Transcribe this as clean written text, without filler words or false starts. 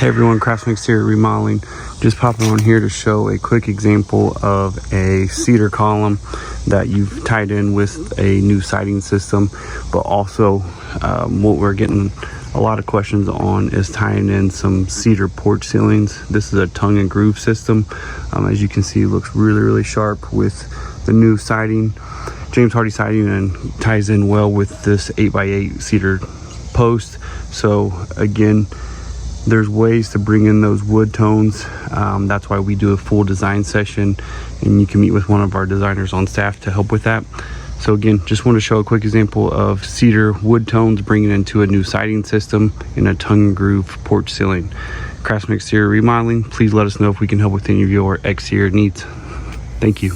Hey everyone, Craftsman Exterior Remodeling. Just popping on here to show a quick example of a cedar column that you've tied in with a new siding system, but also what we're getting a lot of questions on is tying in some cedar porch ceilings. This is a tongue and groove system. As you can see, it looks really sharp with the new siding, James Hardie siding, and ties in well with this 8x8 cedar post. So again, there's ways to bring in those wood tones. That's why we do a full design session, and you can meet with one of our designers on staff to help with that. So again, just want to show a quick example of cedar wood tones bringing into a new siding system in a tongue and groove porch ceiling. Craftsman Exterior Remodeling, please let us know if we can help with any of your exterior needs. Thank you.